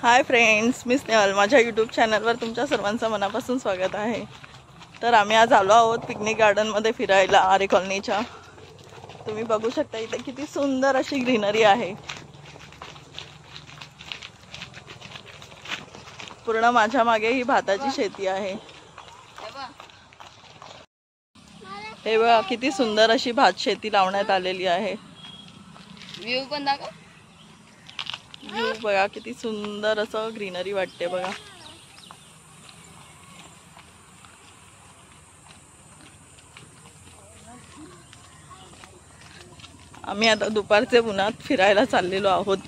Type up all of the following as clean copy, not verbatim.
Hi friends, मी स्नेहल. माझ्या YouTube चॅनलवर तुमच्या सर्वांचं मनापासून स्वागत आहे. तर आम्ही आज आलो आहोत पिकनिक गार्डनमध्ये फिरायला आरे कॉलनीच्या. तुम्ही बघू शकता इथे किती सुंदर अशी ग्रीनरी आहे. पूर्ण माझ्या मागे ही भाताची शेती आहे. हे बघा किती सुंदर अशी भात शेती लावण्यात आलेली आहे. व्ह्यू पण दाखव. व्ह्यू बघा किती सुंदर असं ग्रीनरी वाटते बघा. आम्ही आता दुपारचे उन्हात फिरायला चाललेलो आहोत.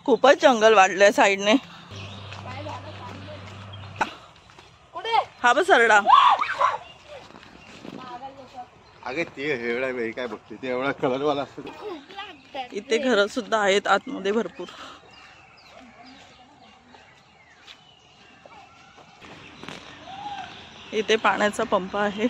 खूपच जंगल वाढलंय साईडने. हा बस सरडा. अगे ते एवढा वेळ काय बघते, ते एवढा कलर वाला असतो. इथे घर सुद्धा आहेत आतमध्ये भरपूर. इथे पाण्याचा पंप आहे.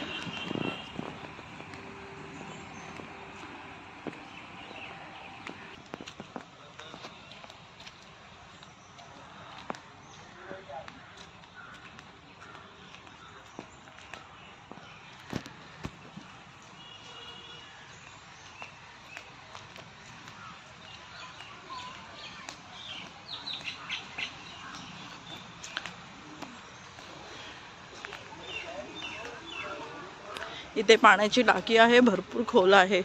इथे पाण्याची टाकी आहे, भरपूर खोल आहे.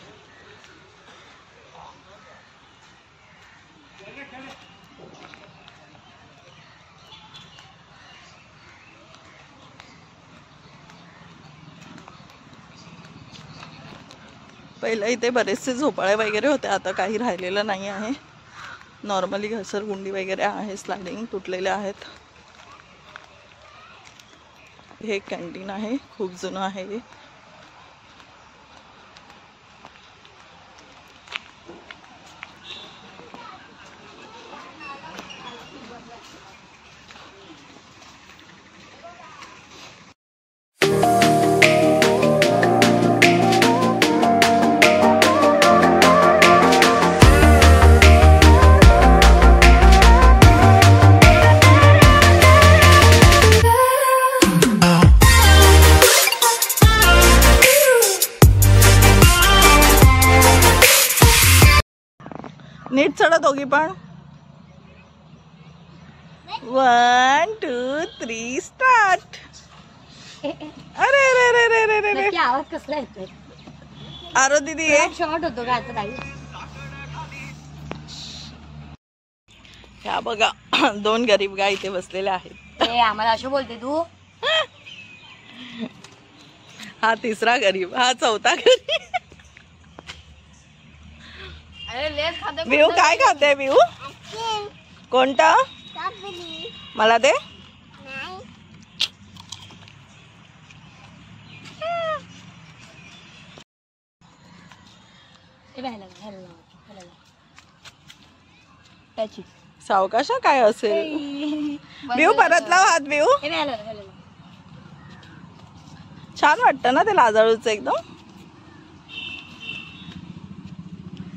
पहिला इथे बरेचसे झोपाळे वगैरे होते, आता काही राहिलेलं नाही आहे. नॉर्मली घसरगुंडी वगैरे आहे, स्लायडिंग तुटलेले आहेत. हे कॅन्टीन आहे, खूप जुनं आहे. नीट चढा दोघी पण. 1 2 3 स्टार्ट. अरे अरे अरे अरे अरे अरे आवाज कसला येतोय? आरो दीदी ये. शॉर्ट होतो का आता काही? ह्या बघा दोन गरीब गाय इथे बसलेले आहेत. ए आम्हाला असं बोलते तू? हा तिसरा गरीब, हा चौथा गरीब. विऊ काय खाते? विऊ कोणता? मला दे. सावकाशा काय असेल? विऊ परत लाव हात. विऊ छान वाटतं ना ते लाजाळूच एकदम.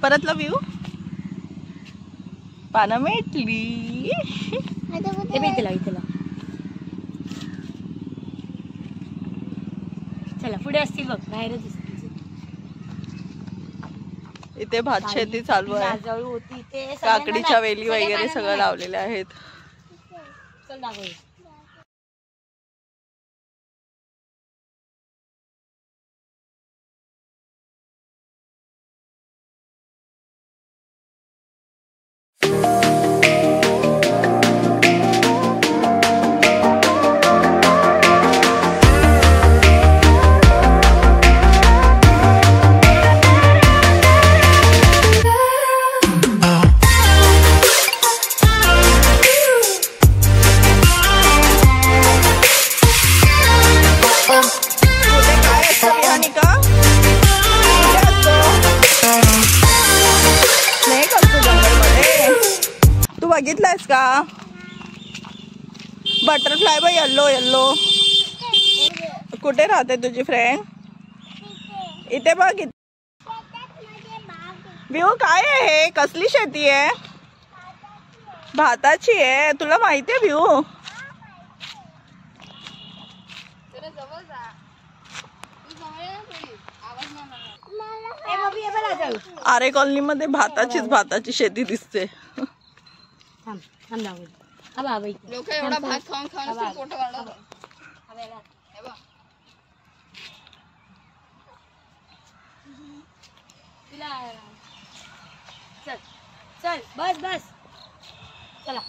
परतला व्ह्यू. पानं मेटली. चला पुढे असतील बघ, बाहेरच इथे भात शेती चालू आहे. काकडीच्या वेली वगैरे सगळं लावलेले आहेत. चल दाखव. बघितलायस का? बटरफ्लाय बघ, येल्लो येल्लो कुठे राहते तुझी फ्रेंड? इथे बघ. व्ह्यू काय आहे हे? कसली शेती आहे? भाताची आहे. तुला माहिती आहे व्ह्यू? आरे कॉलनी मध्ये भाताची शेती दिसते. लोक एवढा भात खाऊन खाऊन पोट वाढवतात. चल चल बस बस चला.